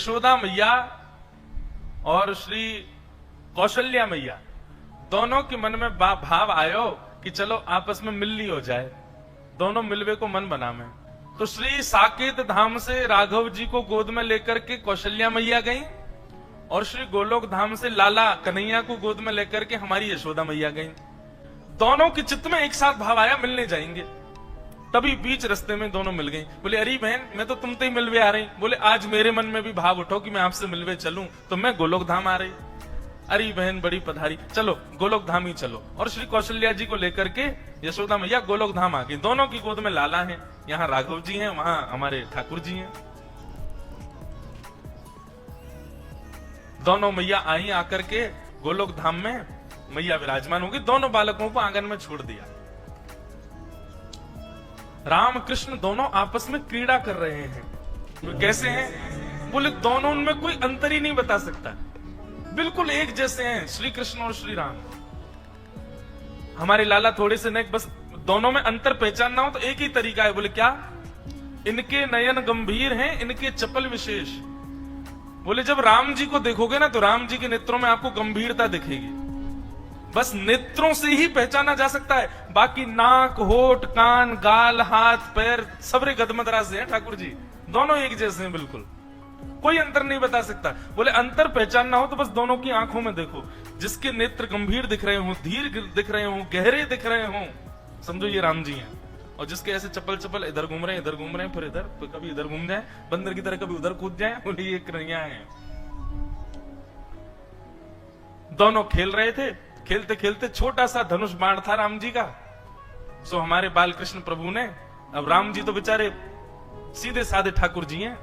यशोदा मैया और श्री कौशल्या मैया दोनों के मन में भाव आयो कि चलो आपस में मिल ली हो जाए, दोनों मिलवे को मन बना में। तो श्री साकेत धाम से राघव जी को गोद में लेकर के कौशल्या मैया गई और श्री गोलोक धाम से लाला कन्हैया को गोद में लेकर के हमारी यशोदा मैया गई। दोनों के चित्त में एक साथ भाव आया मिलने जाएंगे। तभी बीच रास्ते में दोनों मिल गई। बोले अरे बहन मैं तो तुमसे ही मिलवे आ रही। बोले आज मेरे मन में भी भाव उठो कि मैं आपसे मिलवे चलूं, तो मैं गोलोक धाम आ रही। अरे बहन बड़ी पधारी, चलो गोलोक धाम ही चलो। और श्री कौशल्या जी को लेकर के यशोदा मैया गोलोक धाम आ गई। दोनों की गोद में लाला है, यहाँ राघव जी हैं, वहां हमारे ठाकुर जी हैं। दोनों मैया आई, आकर के गोलोक धाम में मैया विराजमान होगी। दोनों बालकों को आंगन में छोड़ दिया। राम कृष्ण दोनों आपस में क्रीड़ा कर रहे हैं। तो कैसे हैं? बोले दोनों उनमें कोई अंतर ही नहीं बता सकता, बिल्कुल एक जैसे हैं श्री कृष्ण और श्री राम। हमारे लाला थोड़े से नेक, बस दोनों में अंतर पहचानना हो तो एक ही तरीका है। बोले क्या? इनके नयन गंभीर हैं, इनके चपल विशेष। बोले जब राम जी को देखोगे ना तो राम जी के नेत्रों में आपको गंभीरता दिखेगी। बस नेत्रों से ही पहचाना जा सकता है, बाकी नाक, होठ, कान, गाल, हाथ, पैर सबरे गदमदरा से हैं ठाकुर जी। दोनों एक जैसे हैं, बिल्कुल कोई अंतर नहीं बता सकता। बोले अंतर पहचानना हो तो बस दोनों की आंखों में देखो। जिसके नेत्र गंभीर दिख रहे हो, धीर दिख रहे हो, गहरे दिख रहे हो, समझो ये राम जी हैं। और जिसके ऐसे चपल चपल इधर घूम रहे हैं, इधर घूम रहे हैं, फिर इधर, तो कभी इधर घूम जाए बंदर की तरह, कभी उधर कूद जाए, बोले ये कन्हैया है। दोनों खेल रहे थे। खेलते खेलते छोटा सा धनुष बाण था राम जी का। सो हमारे बाल कृष्ण प्रभु ने, अब राम जी तो बेचारे सीधे साधे ठाकुर जी हैं।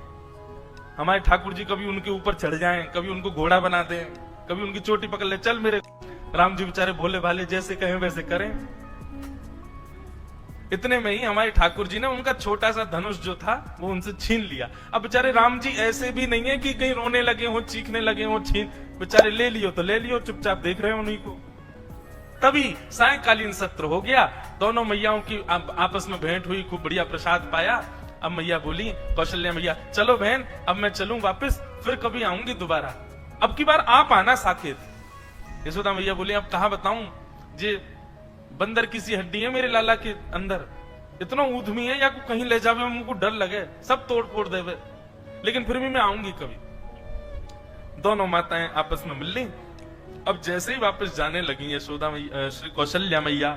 हमारे ठाकुर जी कभी उनके ऊपर चढ़ जाएं, कभी उनको घोड़ा बना दें, कभी उनकी चोटी पकड़ ले, चल मेरे। राम जी बेचारे भोले भाले, जैसे कहें वैसे करें। इतने में ही हमारे ठाकुर जी ने उनका छोटा सा धनुष जो था वो उनसे छीन लिया। अब बेचारे राम जी ऐसे भी नहीं है कि कहीं रोने लगे हो, चीखने लगे हो, छीन, बेचारे ले लियो तो ले लियो, चुपचाप देख रहे हो उन्हीं को। तभी सायंकालीन सत्र हो गया। दोनों मैयाओं की आपस में भेंट हुई, खूब बढ़िया प्रसाद पाया। अब मैया बोली, कौशल्या मैया, चलो बहन अब मैं चलूं वापस, फिर कभी आऊंगी दोबारा, अब की बार आप आना साकेत। यशोदा मैया बोली, अब कहा बताऊं, जे बंदर की सी हड्डी है मेरे लाला के अंदर, इतना ऊधमी है या कहीं ले जावे मुझको डर लगे, सब तोड़ फोड़ देवे, लेकिन फिर भी मैं आऊंगी कभी। दोनों माताएं आपस में मिल ली। अब जैसे ही वापस जाने लगी यशोदा मैया, श्री कौशल्या मैया,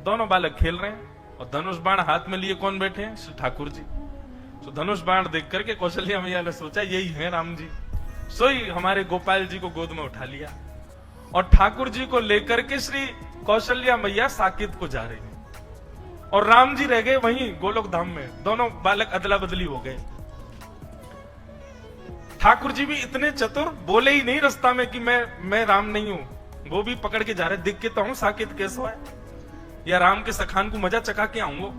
दोनों बालक खेल रहे हैं और धनुष बाण हाथ में लिए कौन बैठे हैं? श्री ठाकुर जी। तो धनुष बाण देख करके कौशल्या मैया ने सोचा यही है राम जी। सोई हमारे गोपाल जी को गोद में उठा लिया और ठाकुर जी को लेकर के श्री कौशल्या मैया साकेत को जा रही है और राम जी रह गए वहीं गोलोक धाम में। दोनों बालक अदला बदली हो गए। ठाकुर जी भी इतने चतुर, बोले ही नहीं रास्ता में कि मैं राम नहीं हूं। वो भी पकड़ के जा रहे, दिख के तो हूं साकेत कैसे है, या राम के सखान को मजा चखा के आऊंगा।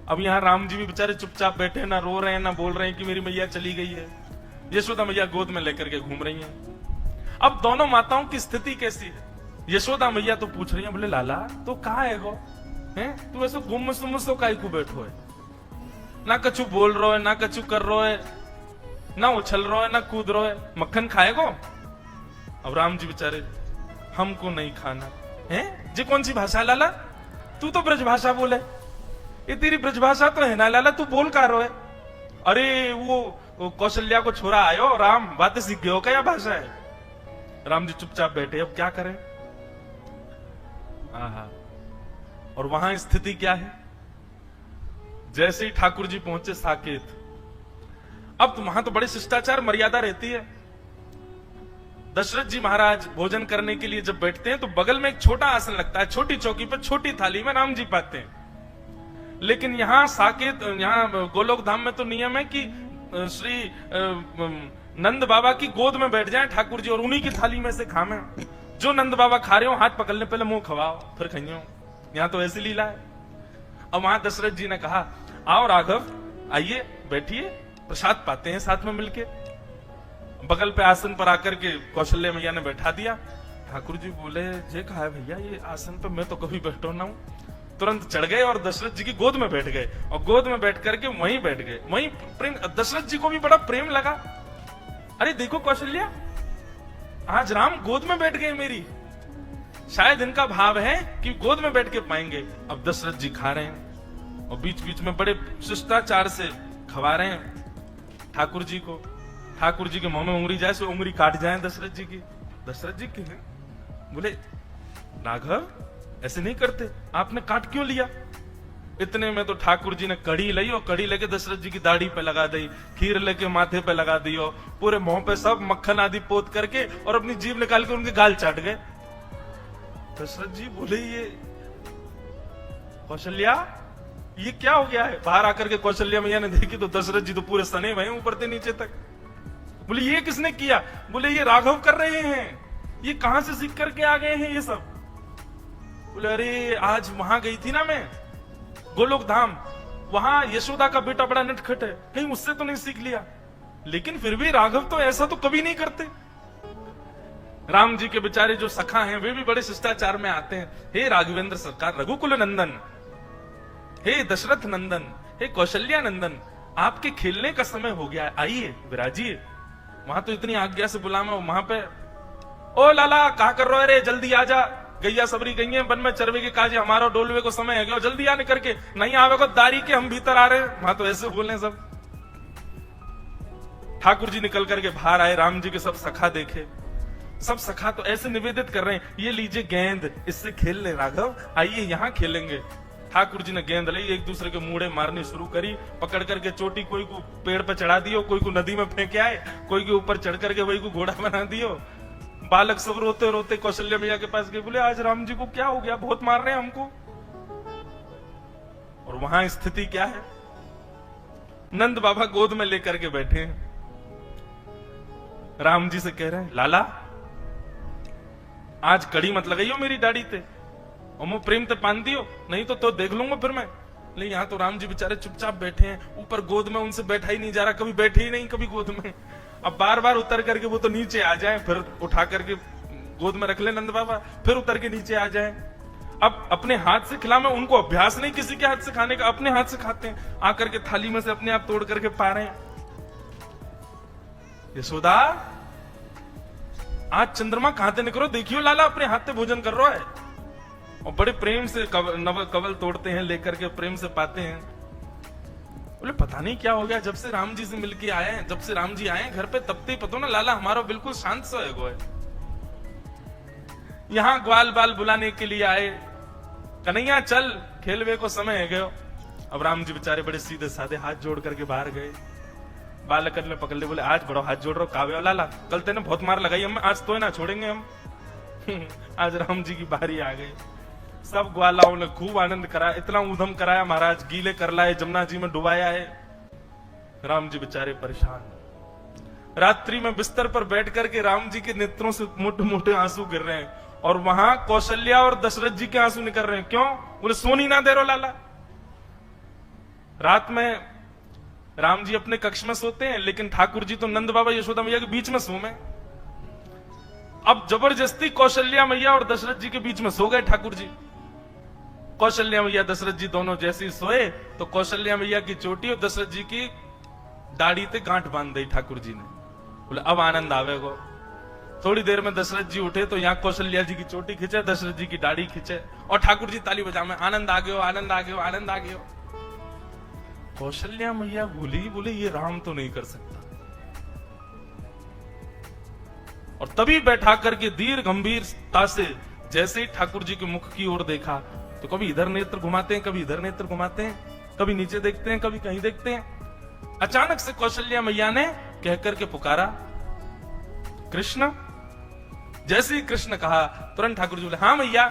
अब यहाँ राम जी भी बेचारे चुपचाप बैठे, ना रो रहे हैं ना बोल रहे हैं कि मेरी मैया चली गई है। यशोदा मैया गोद में लेकर के घूम रही हैं। अब दोनों माताओं की स्थिति कैसी है? यशोदा मैया तो पूछ रही है, बोले लाला तो कहा है गो, हैं तू ऐसे गुम सुमसो काई को बैठो है, ना कछु बोल रो है, ना कछु कर रो है, ना उछल रो है, ना कूद रो है, मक्खन खाएगो? अब राम जी बेचारे, हमको नहीं खाना है। जी कौन सी भाषा लाला? तू तो ब्रजभाषा बोले, ये तेरी ब्रजभाषा तो है ना लाला, तू बोल का रो है? अरे वो कौशल्या को छोरा आयो राम, बातें सीख गयो क्या भाषा है? राम जी चुपचाप बैठे, अब क्या करें। और वहां स्थिति क्या है? जैसे ही ठाकुर जी पहुंचे साकेत, अब तो वहां तो बड़ी शिष्टाचार मर्यादा रहती है। दशरथ जी महाराज भोजन करने के लिए जब बैठते हैं तो बगल में एक छोटा आसन लगता है, छोटी चौकी पर छोटी थाली में राम जी पाते हैं। लेकिन यहाँ साकेत, यहाँ गोलोक धाम में तो नियम है कि श्री नंद बाबा की गोद में बैठ जाएं ठाकुर जी और उन्हीं की थाली में से खावे। जो नंद बाबा खा रहे हो हाथ पकड़ने पहले मुंह खवाओ फिर खाइयो। यहाँ तो ऐसी लीला है। अब वहां दशरथ जी ने कहा, आओ राघव आइए बैठिए, प्रसाद पाते हैं साथ में मिलके। बगल पे आसन पर आकर के कौशल्या मैया ने बैठा दिया। ठाकुर जी बोले, जे कहा है भैया ये आसन पे मैं तो कभी बैठो ना हूं। तुरंत चढ़ गए और दशरथ जी की गोद में बैठ गए और गोद में बैठ करके वहीं बैठ गए। वहीं प्रेम, दशरथ जी को भी बड़ा प्रेम लगा। अरे देखो कौशल्या, आज राम गोद में बैठ गए मेरी। शायद इनका भाव है कि गोद में बैठ के पाएंगे। अब दशरथ जी खा रहे हैं और बीच बीच में बड़े शिष्टाचार से खवा रहे हैं ठाकुर जी को। ठाकुर जी के मुंह में उंगली जाए सो उंगली काट जाए दशरथ जी की। दशरथ जी की है, बोले राघव ऐसे नहीं करते, आपने काट क्यों लिया? इतने में तो ठाकुर जी ने कड़ी ली और कड़ी लेके दशरथ जी की दाढ़ी पे लगा दी, खीर लेके माथे पे लगा दी और पूरे मुंह पे सब मक्खन आदि पोत करके और अपनी जीभ निकाल के उनके गाल चाट गए। दशरथ जी बोले ये कौशल्या ये क्या हो गया है? बाहर आकर के कौशल्या मैया ने देखी तो दशरथ जी तो पूरे सने हुए ऊपर से नीचे तक। बोले ये किसने किया? बोले ये राघव कर रहे हैं। ये कहां से सीख करके आ गए हैं ये सब? बोले अरे आज वहां गई थी ना मैं गोलोक धाम, वहां यशोदा का बेटा बड़ा नटखट है, कहीं उससे तो नहीं सीख लिया। लेकिन फिर भी राघव तो ऐसा तो कभी नहीं करते। राम जी के बेचारे जो सखा हैं वे भी बड़े शिष्टाचार में आते हैं। हे राघवेंद्र सरकार, रघुकुल नंदन, हे दशरथ नंदन, हे कौशल्या नंदन, आपके खेलने का समय हो गया है, आइए विराजिए। वहां तो इतनी आज्ञा से बुलावा, वहां पे ओ लाला क्या कर रहे हो? अरे जल्दी आ जा, गैया सबरी गई है वन में चरवे के काज, हमारा डोलवे को समय है गया, जल्दी आने करके नहीं आवे को दारी के हम भीतर आ रहे हैं। वहां तो ऐसे बोले सब। ठाकुर जी निकल करके बाहर आए, राम जी के सब सखा देखे, सब सखा तो ऐसे निवेदित कर रहे हैं, ये लीजिए गेंद, इससे खेल ले राघव, आइए यहां खेलेंगे। ठाकुर जी ने गेंद ली, एक दूसरे के मुड़े मारनी शुरू करी, पकड़ करके चोटी कोई को पेड़ पे चढ़ा दियो, कोई को नदी में फेंक आए, कोई के ऊपर चढ़ करके वही को घोड़ा बना दियो। बालक सब रोते रोते कौशल्या मैया के पास गए, बोले आज राम जी को क्या हो गया, बहुत मार रहे हैं हमको। और वहां स्थिति क्या है, नंद बाबा गोद में लेकर के बैठे हैं, राम जी से कह रहे हैं लाला आज कड़ी मत लगाइयो मेरी दाढ़ी पे और मैं प्रेम ते पान दियो, नहीं तो देख लूंगा फिर मैं। लेकिन यहाँ तो राम जी बेचारे चुपचाप बैठे हैं, ऊपर गोद में उनसे बैठा ही नहीं जा रहा, कभी बैठे ही नहीं कभी गोद में। अब बार बार उतर करके वो तो नीचे आ जाए, फिर उठा करके गोद में रख ले नंद बाबा, फिर उतर के नीचे आ जाए। अब अपने हाथ से खिला, में उनको अभ्यास नहीं किसी के हाथ से खाने का, अपने हाथ से खाते हैं, आकर के थाली में से अपने आप तोड़ करके पा रहे हैं। यशोदा आज चंद्रमा कहां से निकलो, देखियो लाला अपने हाथ से भोजन कर रहा है। और बड़े प्रेम से नव कवल तोड़ते हैं, लेकर के प्रेम से पाते हैं। बोले पता नहीं क्या हो गया, जब से राम जी से मिलके आए हैं, जब से राम जी आए घर पे तब से पता ना लाला हमारा बिल्कुल शांत सा है। यहां ग्वाल बाल बुलाने के लिए आए, कन्हैया चल खेलवे को समय है गयो। अब राम जी बेचारे बड़े सीधे साधे हाथ जोड़ करके बाहर गए। बालक ने पकड़ ले, बोले आज बड़ो हाथ जोड़ रहा काव्य लाला, कल तेने बहुत मार लगाई हम, आज तो ना छोड़ेंगे हम। आज राम जी की बारी आ गई। सब ग्वालाओं ने खूब आनंद कराया, इतना ऊधम कराया महाराज, गीले कर लाए, जमुना जी में डुबाया है। राम जी बेचारे परेशान, रात्रि में बिस्तर पर बैठ करके राम जी के नेत्रों से मोटे मोटे आंसू गिर रहे हैं, और वहां कौशल्या और दशरथ जी के आंसू निकल रहे हैं। क्यों? बोले सोनी ना दे रो लाला। रात में राम जी अपने कक्ष में सोते हैं, लेकिन ठाकुर जी तो नंद बाबा यशोदा मैया के बीच में सोए। अब जबरदस्ती कौशल्या मैया और दशरथ जी के बीच में सो गए ठाकुर जी। कौशल्या मैया दशरथ जी दोनों जैसे ही सोए तो कौशल्या मैया की चोटी और दशरथ जी की दाढ़ी पे गांठ बांध दी ठाकुर जी ने। बोले अब आनंद आवेगो। थोड़ी देर में दशरथ जी उठे तो यहाँ कौशल्या जी की चोटी खींचे, दशरथ जी की दाढ़ी खींचे, और ठाकुर जी ताली बजा में आनंद आ गयो, आनंद आ गयो, आनंद आ गयो। कौशल्या मैया बोले ये राम तो नहीं कर सकता। और तभी बैठा करके धीर गंभीरता से जैसे ही ठाकुर जी के मुख की ओर देखा तो कभी इधर नेत्र घुमाते हैं, कभी इधर नेत्र घुमाते हैं, कभी नीचे देखते हैं, कभी कहीं देखते हैं। अचानक से कौशल्या मैया ने कह करके पुकारा कृष्ण। जैसे ही कृष्ण कहा तुरंत ठाकुर जी बोले हाँ मैया।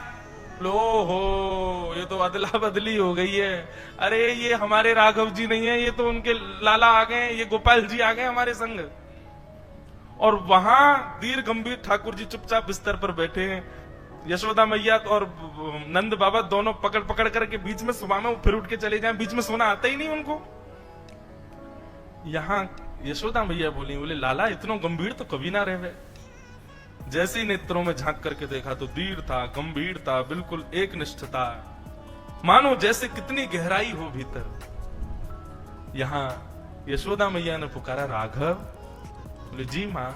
लो हो ये तो अदला बदली हो गई है। अरे ये हमारे राघव जी नहीं है, ये तो उनके लाला आ गए, ये गोपाल जी आ गए हमारे संग। और वहां धीर गंभीर ठाकुर जी चुपचाप बिस्तर पर बैठे हैं। यशोदा मैया और नंद बाबा दोनों पकड़ पकड़ करके बीच में सुबह में फिर उठ के चले जाएं, बीच में सोना आता ही नहीं उनको। यहां यशोदा मैया बोले लाला इतना गंभीर तो कभी ना रहे। जैसे ही नेत्रों में झांक करके देखा तो धीर था, गंभीर था, बिल्कुल एक निष्ठता, मानो जैसे कितनी गहराई हो भीतर। यहां यशोदा मैया ने पुकारा राघव। बोले जी माँ।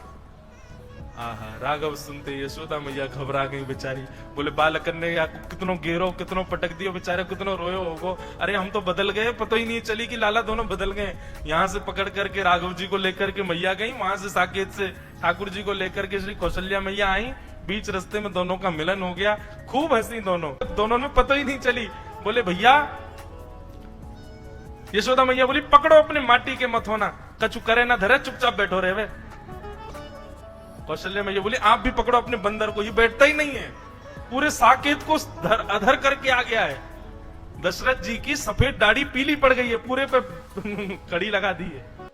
आहा, राघव सुनते यशोदा मैया घबरा गई बेचारी। बोले बालकन ने या कितनो गेरो कितनो पटक दियो, बेचारे कितनो रोयो होगो। अरे हम तो बदल गए, पता ही नहीं चली कि लाला दोनों बदल गए। यहाँ से पकड़ करके राघव जी को लेकर के मैया गई, वहां से साकेत से ठाकुर जी को लेकर के श्री कौशल्या मैया आई। बीच रास्ते में दोनों का मिलन हो गया, खूब हंसी दोनों में पता ही नहीं चली। बोले भैया, यशोदा मैया बोली पकड़ो अपने माटी के मथोना, कछु करे ना धरे, चुपचाप बैठो रहे। कौशल्या मैया बोली आप भी पकड़ो अपने बंदर को, ये बैठता ही नहीं है, पूरे साकेत को अधर करके आ गया है। दशरथ जी की सफेद दाढ़ी पीली पड़ गई है, पूरे पे कड़ी लगा दी है।